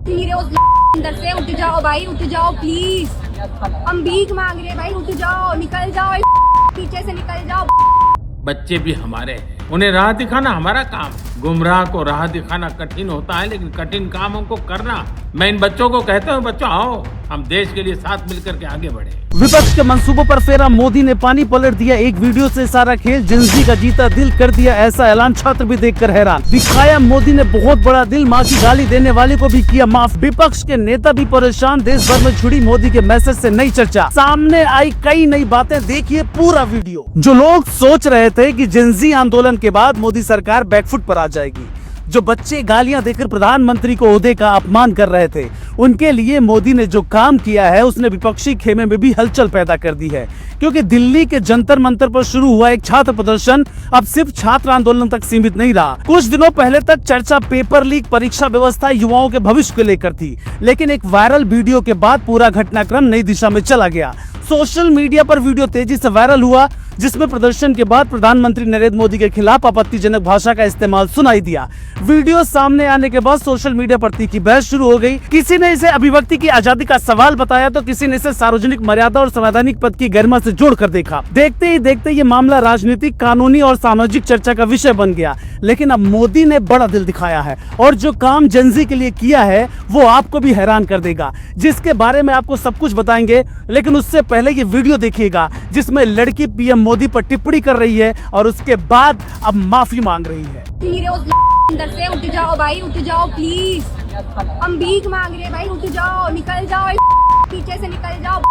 रहे हो अंदर से, उठ जाओ भाई, उठ जाओ प्लीज, हम भीख मांग रहे हैं भाई, उठ जाओ, निकल जाओ, पीछे से निकल जाओ। बच्चे भी हमारे हैं, उन्हें राह दिखाना हमारा काम है। गुमराह को राह दिखाना कठिन होता है, लेकिन कठिन कामों को करना। मैं इन बच्चों को कहता हूँ, बच्चों आओ, हम देश के लिए साथ मिलकर के आगे बढ़े। विपक्ष के मंसूबों पर फेरा, मोदी ने पानी पलट दिया, एक वीडियो से सारा खेल, जिंदगी का जीता दिल कर दिया ऐसा ऐलान, छात्र भी देखकर हैरान। दिखाया मोदी ने बहुत बड़ा दिल, माँ की गाली देने वाले को भी किया माफ। विपक्ष के नेता भी परेशान, देश भर में छिड़ी मोदी के मैसेज से नई चर्चा, सामने आई कई नई बातें, देखिए पूरा वीडियो। जो लोग सोच रहे थे कि जिंदगी आंदोलन के बाद मोदी सरकार बैकफुट पर आ जाएगी, जो बच्चे गालियां देकर प्रधानमंत्री को ओहदे का अपमान कर रहे थे, उनके लिए मोदी ने जो काम किया है उसने विपक्षी खेमे में भी हलचल पैदा कर दी है। क्योंकि दिल्ली के जंतर मंतर पर शुरू हुआ एक छात्र प्रदर्शन अब सिर्फ छात्र आंदोलन तक सीमित नहीं रहा। कुछ दिनों पहले तक चर्चा पेपर लीक, परीक्षा व्यवस्था, युवाओं के भविष्य को लेकर थी, लेकिन एक वायरल वीडियो के बाद पूरा घटनाक्रम नई दिशा में चला गया। सोशल मीडिया पर वीडियो तेजी से वायरल हुआ, जिसमें प्रदर्शन के बाद प्रधानमंत्री नरेंद्र मोदी के खिलाफ आपत्तिजनक भाषा का इस्तेमाल सुनाई दिया। वीडियो सामने आने के बाद सोशल मीडिया पर तीखी बहस शुरू हो गई। किसी ने इसे अभिव्यक्ति की आजादी का सवाल बताया, तो किसी ने इसे सार्वजनिक मर्यादा और संवैधानिक पद की गरिमा से जोड़कर देखा। देखते ही देखते ये मामला राजनीतिक, कानूनी और सामाजिक चर्चा का विषय बन गया। लेकिन अब मोदी ने बड़ा दिल दिखाया है और जो काम जनजी के लिए किया है वो आपको भी हैरान कर देगा, जिसके बारे में आपको सब कुछ बताएंगे। लेकिन उससे पहले ये वीडियो देखिएगा, जिसमें लड़की पीएम मोदी पर टिप्पणी कर रही है और उसके बाद अब माफी मांग रही है। अंदर से उठ जाओ भाई, उठ जाओ प्लीज, हम भीख मांग रहे हैं भाई, उठ जाओ, निकल जाओ, पीछे से निकल जाओ,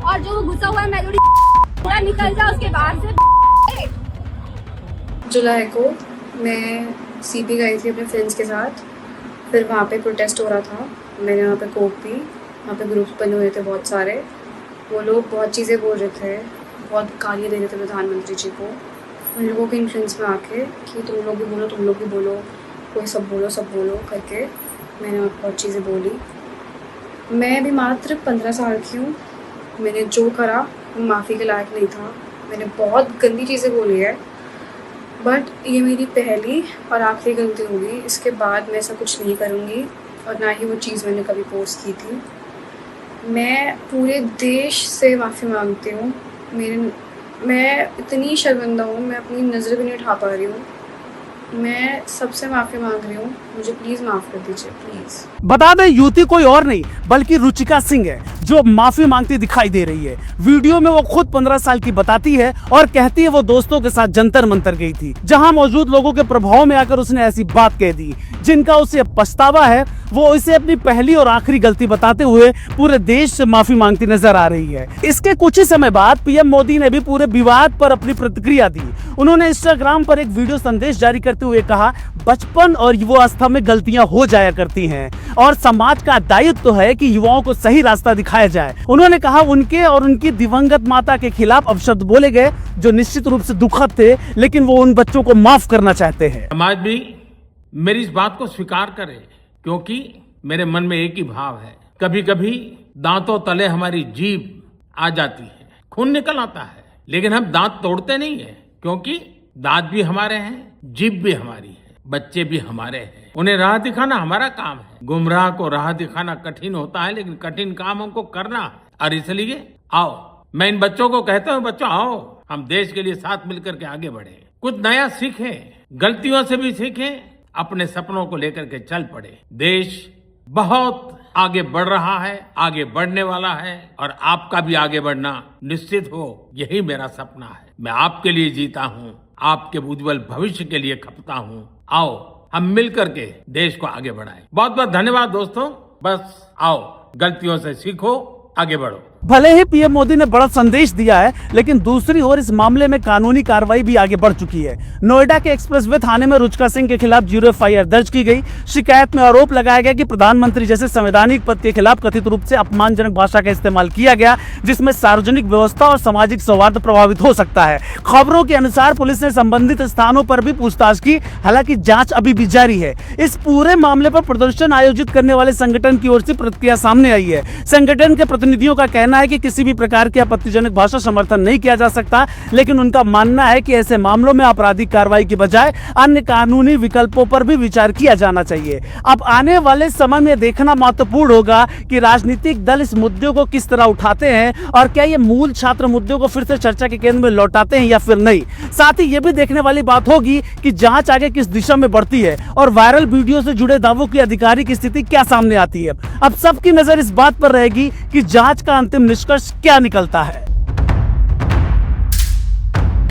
और जो घुसा हुआ है मेलोडी पूरा निकल जाओ उसके बाहर से। जुलाई को मैं सीपी गई थी अपने फ्रेंड्स के साथ, फिर वहाँ पे प्रोटेस्ट हो रहा था, मैंने वहाँ पे कोक पी, वहाँ पे ग्रुप्स बने हुए थे बहुत सारे, वो लोग बहुत चीज़ें बोल रहे थे, बहुत गालियाँ दे रहे थे प्रधानमंत्री जी को, उन लोगों के इन्फ्लुएंस में आके कि तुम लोग भी बोलो, तुम लोग भी बोलो, कोई सब बोलो करके मैंने बहुत चीज़ें बोली। मैं भी मात्र 15 साल की हूँ, मैंने जो करा वो माफ़ी के लायक नहीं था, मैंने बहुत गंदी चीज़ें बोली है, बट ये मेरी पहली और आखिरी गलती होगी। इसके बाद मैं ऐसा कुछ नहीं करूँगी और ना ही वो चीज़ मैंने कभी पोस्ट की थी। मैं पूरे देश से माफ़ी मांगती हूँ, मैं इतनी शर्मिंदा हूँ, मैं अपनी नज़र भी नहीं उठा पा रही हूँ, मैं सबसे माफ़ी मांग रही हूँ, मुझे प्लीज़ माफ़ कर दीजिए प्लीज़। बता दें, युवती कोई और नहीं बल्कि रुचिका सिंह है, जो माफी मांगती दिखाई दे रही है। वीडियो में वो खुद 15 साल की बताती है और कहती है वो दोस्तों के साथ जंतर मंतर गई थी, जहां मौजूद लोगों के प्रभाव में आकर उसने ऐसी बात कह दी जिनका उसे पछतावा है। वो इसे अपनी पहली और आखिरी गलती बताते हुए पूरे देश से माफी मांगती नजर आ रही है। इसके कुछ ही समय बाद पीएम मोदी ने भी पूरे विवाद पर अपनी प्रतिक्रिया दी। उन्होंने इंस्टाग्राम पर एक वीडियो संदेश जारी करते हुए कहा, बचपन और युवावस्था में गलतियां हो जाया करती हैं और समाज का दायित्व तो है कि युवाओं को सही रास्ता दिखाया जाए। उन्होंने कहा उनके और उनकी दिवंगत माता के खिलाफ अपशब्द बोले गए जो निश्चित रूप से दुखद थे, लेकिन वो उन बच्चों को माफ करना चाहते हैं। समाज भी मेरी इस बात को स्वीकार करे, क्योंकि मेरे मन में एक ही भाव है। कभी कभी दांतों तले हमारी जीभ आ जाती है, खून निकल आता है, लेकिन हम दांत तोड़ते नहीं है, क्योंकि दांत भी हमारे हैं, जीभ भी हमारी है, बच्चे भी हमारे हैं, उन्हें राह दिखाना हमारा काम है। गुमराह को राह दिखाना कठिन होता है, लेकिन कठिन कामों को करना। और इसलिए आओ, मैं इन बच्चों को कहता हूँ, बच्चों आओ, हम देश के लिए साथ मिलकर के आगे बढ़े, कुछ नया सीखें, गलतियों से भी सीखें, अपने सपनों को लेकर के चल पड़े। देश बहुत आगे बढ़ रहा है, आगे बढ़ने वाला है, और आपका भी आगे बढ़ना निश्चित हो, यही मेरा सपना है। मैं आपके लिए जीता हूँ, आपके उज्जवल भविष्य के लिए खपता हूँ। आओ हम मिलकर के देश को आगे बढ़ाएं। बहुत बहुत धन्यवाद दोस्तों। बस आओ, गलतियों से सीखो, आगे बढ़ो। भले ही पीएम मोदी ने बड़ा संदेश दिया है, लेकिन दूसरी ओर इस मामले में कानूनी कार्रवाई भी आगे बढ़ चुकी है। नोएडा के एक्सप्रेसवे थाने में रुचिका सिंह के खिलाफ 0 FIR दर्ज की गई। शिकायत में आरोप लगाया गया कि प्रधानमंत्री जैसे संवैधानिक पद के खिलाफ कथित रूप से अपमानजनक भाषा का इस्तेमाल किया गया, जिसमें सार्वजनिक व्यवस्था और सामाजिक सौहार्द प्रभावित हो सकता है। खबरों के अनुसार पुलिस ने संबंधित स्थानों पर भी पूछताछ की, हालांकि जांच अभी भी जारी है। इस पूरे मामले पर प्रदर्शन आयोजित करने वाले संगठन की ओर से प्रतिक्रिया सामने आई है। संगठन के प्रतिनिधियों का कहना कहना है कि किसी भी प्रकार की आपत्तिजनक भाषा समर्थन नहीं किया जा सकता, लेकिन उनका मानना है कि ऐसे मामलों में आपराधिक कार्रवाई की बजाय अन्य कानूनी विकल्पों पर भी विचार किया जाना चाहिए। अब आने वाले समय में देखना महत्वपूर्ण होगा कि राजनीतिक दल इस मुद्दे को किस तरह उठाते हैं और क्या ये मूल छात्र मुद्दे को फिर से चर्चा के केंद्र में लौटाते हैं या फिर नहीं। साथ ही यह भी देखने वाली बात होगी कि जांच आगे किस दिशा में बढ़ती है और वायरल वीडियो से जुड़े दावों की आधिकारिक स्थिति क्या सामने आती है। अब सबकी नजर इस बात पर रहेगी कि जांच का अंतिम निष्कर्ष क्या निकलता है।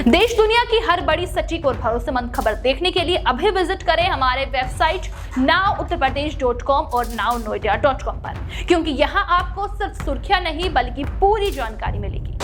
देश दुनिया की हर बड़ी सटीक और भरोसेमंद खबर देखने के लिए अभी विजिट करें हमारे वेबसाइट nowuttarpradesh.com और nownoida.com पर, क्योंकि यहाँ आपको सिर्फ सुर्खियां नहीं बल्कि पूरी जानकारी मिलेगी।